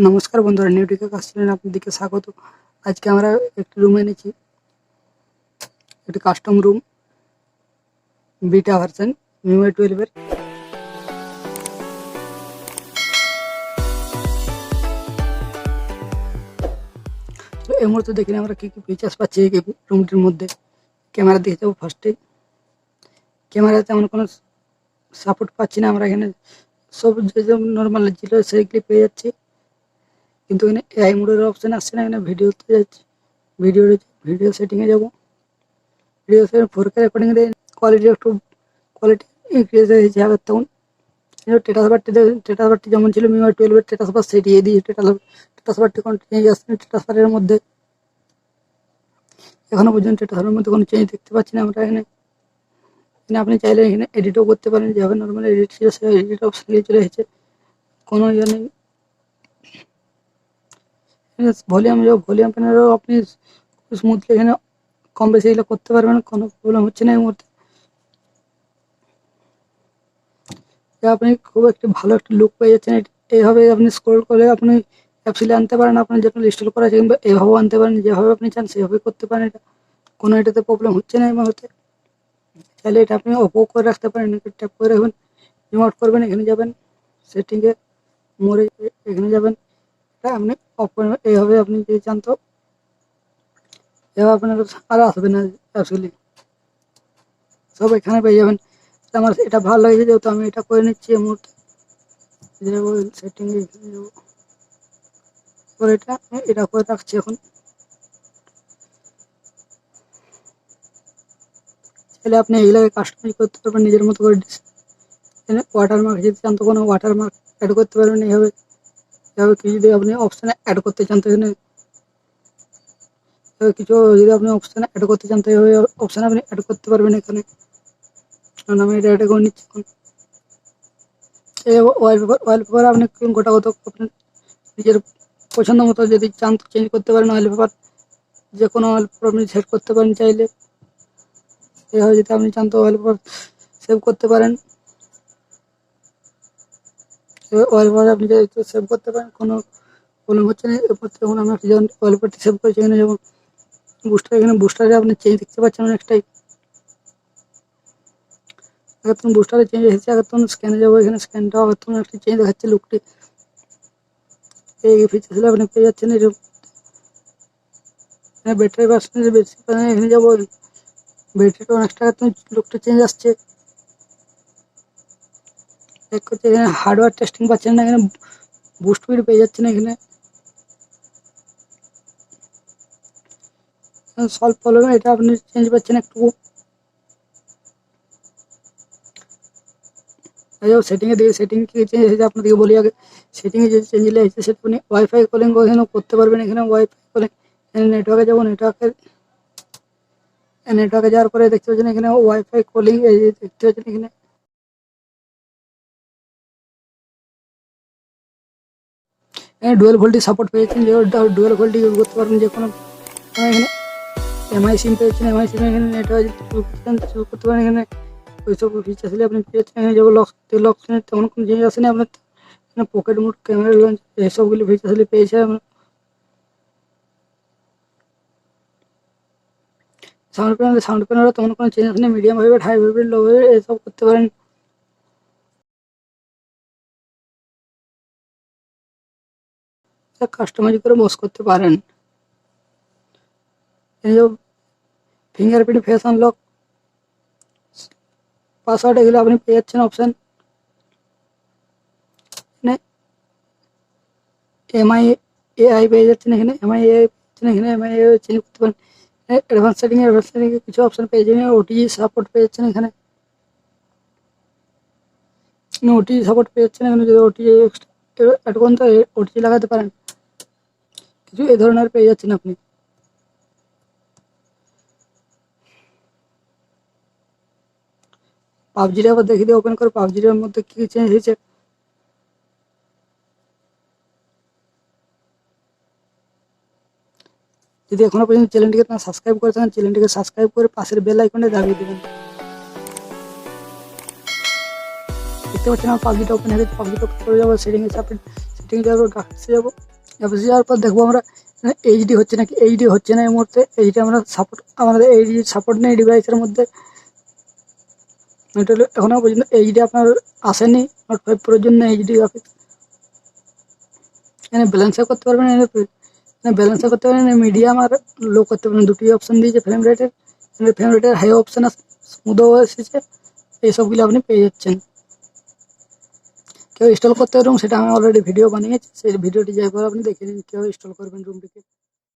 নমস্কার বন্ধুরা, নিউটিক আকাশ চ্যানেলে আপনাদেরকে স্বাগত। আজকে আমরা একটি রুম এনেছি, একটি কাস্টম রুম, বিটা ভার্সন মিউই 12 এর। তো এই মুহূর্তে দেখি আমরা কি কি ফিচার্স পাচ্ছি এই রুমটির মধ্যে। ক্যামেরা দিয়ে যাবো ফার্স্টে। ক্যামেরা তেমন কোনো সাপোর্ট পাচ্ছি না আমরা এখানে, সব যে নর্মাল ছিল সেইগুলি পেয়ে যাচ্ছি, কিন্তু এখানে এআই মোডের অপশান আসছে না। এখানে ভিডিওতে যাচ্ছি, ভিডিও সেটিংয়ে যাবো। Video setting 4K recording quality increase হয়েছে আগের তখন। স্ট্যাটাস বারটি যেমন ছিল Mi8 12 এর স্ট্যাটাস বার, সেটি দিয়ে স্ট্যাটাস বারটি কোনো চেঞ্জ আসছে না। স্ট্যাটাস বারের মধ্যে এখনো পর্যন্ত স্ট্যাটাস বারের মধ্যে কোনো চেঞ্জ দেখতে পাচ্ছি না আমরা। এখানে আপনি চাইলে এখানে এডিটও করতে পারেন, যেভাবে নর্মাল এডিট ছিল সেই এডিট অপশন চলে এসেছে, কোনো ইয়ে নেই। ভলিউম প্যানেলও আপনি স্মুথলি এখানে কম বেশি এগুলো করতে পারবেন, কোনো প্রবলেম হচ্ছে না এই মুহূর্তে। আপনি খুব একটি ভালো একটা লুক পেয়ে যাচ্ছেন। এইভাবে আপনি স্ক্রল করে আপনি অ্যাপসিলে আনতে পারেন, আপনার যেটা ইনস্টল করা আছে, কিংবা এভাবেও আনতে পারেন, যেভাবে আপনি চান সেভাবে করতে পারেন। এটা কোনো এটাতে প্রবলেম হচ্ছে না এই মুহূর্তে। চাইলে এটা আপনি অফও করে রাখতে পারেন, ট্যাপ করে রাখবেন, জুম আউট করবেন, এখানে যাবেন সেটিংয়ে, মোড়ে এখানে যাবেন, এটা আপনি অফ করবেন। এইভাবে আপনি যদি চান তো এভাবে আপনার আর আসবে না অ্যাপসগুলি, সব এখানে পেয়ে যাবেন। আমার এটা ভালো লাগছে যেহেতু আমি এটা করে নিচ্ছি এই মুহূর্তে। যাবো সেটিংয়ে, এখানে যাবো, এবার এটা করে রাখছি এখন। চাইলে আপনি এইগুলোকে কাস্টমাইজ করতে পারবেন নিজের মতো করে। ওয়াটারমার্ক যদি চান তো কোনো ওয়াটারমার্ক অ্যাড করতে পারবেন এইভাবে। কিছু যদি আপনি অপশানে অ্যাড করতে চান তো এখানে কিছু যদি আপনি অপশানে অ্যাড করতে চান তো এইভাবে অপশানে আপনি অ্যাড করতে পারবেন এখানে। কারণ আমি এটা করে নিচ্ছি এখন। এই ওয়ালপেপার আপনি গোটা আপনার নিজের পছন্দ মতো যদি চান তো চেঞ্জ করতে পারেন। ওয়ালপেপার যে কোনো ওয়ালপেপার আপনি সেট করতে পারেন চাইলে। এভাবে যদি আপনি চান তো ওয়ালপেপার সেভ করতে পারেন। ওয়ালপেপার আপনি সেভ করতে পারেন, কোনো প্রবলেম হচ্ছে না। এরপর যখন আমরা ওয়ালপেপারটি সেভ করেছি, এখানে যেমন বুস্টারে আপনি চেঞ্জ দেখতে পাচ্ছেন অনেকটাই। আগের তখন বুস্টারে চেঞ্জ এসেছে, আগের তখন স্ক্যানে যাবো, এখানে স্ক্যানটাও আগের তখন একটি চেঞ্জ দেখাচ্ছে লুকটি। এই ফিচার্স আপনি পেয়ে যাচ্ছেন। ব্যাটারি পার্সেন্টেজ বেশি, এখানে যাবো, ব্যাটারিটা অনেকটা লুকটা চেঞ্জ আসছে। এক করছে এখানে হার্ডওয়্যার টেস্টিং পাচ্ছেন না, এখানে বুস্ট স্পিড পেয়ে যাচ্ছেন। এখানে সলভ প্রবলেম এটা আপনি চেঞ্জ পাচ্ছেন একটু। সেটিংয়ে দিকে সেটিং কি চেঞ্জ হয়েছে আপনাদেরকে বলি আগে। সেটিংয়ে যে চেঞ্জ হয়েছে সেটা আপনি ওয়াইফাই কলিং এখানেও করতে পারবেন। এখানে ওয়াইফাই কলিং, এখানে নেটওয়ার্কে যাবো, নেটওয়ার্কে যাওয়ার পরে দেখতে পাচ্ছেন এখানে ওয়াইফাই কলিং, এই যে দেখতে পাচ্ছেন এখানে ডুয়েল ভোল্টেজ সাপোর্ট পেয়েছেন, যে ডুয়েল ভোল্টেজ ইউজ করতে পারবেন যে কোনো। এখানে এমআই সিম পেয়েছেন, এমআই সিমে এখানে নেটওয়ার্ক শুরু করতে পারেন। এখানে ওইসব ফিচার্স আপনি পেয়েছেন। এখানে যেগুলো লক তেমন কোনো জিনিস আসেনি আপনার। এখানে পকেট মোড, ক্যামেরা লঞ্চ, এইসবগুলি ফিচার্স পেয়েছে আপনার। সাউন্ড প্যানেলও তেমন কোনো চেঞ্জ আসেনি। Medium vibrate, high vibrate, low vibrate এইসব করতে পারেন। কাস্টমাইজ করে বস করতে পারেন। এই যে ফিঙ্গারপ্রিন্ট, ফেস আনলক, পাসওয়ার্ড, এগুলো আপনি পেয়ে যাচ্ছেন অপশান। এমআই এআই পেয়ে যাচ্ছেন এখানে, এমআই এআই চেঞ্জ করতে পারেন। অ্যাডভান্স সেটিংয়ে কিছু অপশান পেয়ে যাবেন। ওটিজি সাপোর্ট পেয়ে যাচ্ছেন এখানে, ওটিজি সাপোর্ট পেয়ে যাচ্ছেন এখানে। যদি ওটিজি অ্যাড করেন তো ওটিজি লাগাতে পারেন, কিছু এই ধরনের পেয়ে যাচ্ছেন আপনি। পাবজিটা আবার দেখে দিয়ে ওপেন করে পাবজিটার মধ্যে কী চেঞ্জ হয়েছে। যদি এখনো পর্যন্ত চ্যানেলটিকে আপনারা সাবস্ক্রাইব করে থাকেন, চ্যানেলটিকে সাবস্ক্রাইব করে পাশের বেল আইকনে দাবিয়ে দেবেন। দেখতে পাচ্ছেন আমার পাবজিটা ওপেন হয়ে গেছে। পাবজিটা করে যাবো সেটিংয়ে, সেটিং যাওয়ার পর গ্রাফিক্সে যাবো। গ্রাফিক্সে যাওয়ার পর দেখবো আমরা এইচডি হচ্ছে নাকি। এইচডি হচ্ছে না এই মুহূর্তে, এইচডি আমরা সাপোর্ট, আমাদের এইচডি সাপোর্ট নেই ডিভাইসের মধ্যে। এটা এখনও পর্যন্ত এইচডি আপনার আসেনি নোট 5 প্রোর জন্য এইচডি গ্রাফিক্স। এখানে ব্যালেন্সও করতে পারবেন, এখানে ব্যালেন্সও করতে পারবেন, মিডিয়াম আর লো করতে পারবেন, দুটি অপশন দিয়েছে ফ্রেম রেটের। ফ্রেম রেটের হাই অপশন স্মুথও এসেছে, এইসবগুলো আপনি পেয়ে যাচ্ছেন। কেউ ইনস্টল করতে পারবেন সেটা আমি অলরেডি ভিডিও বানিয়েছি, সেই ভিডিওটি যাই করে আপনি দেখে নিন কীভাবে ইনস্টল করবেন রুমটিকে।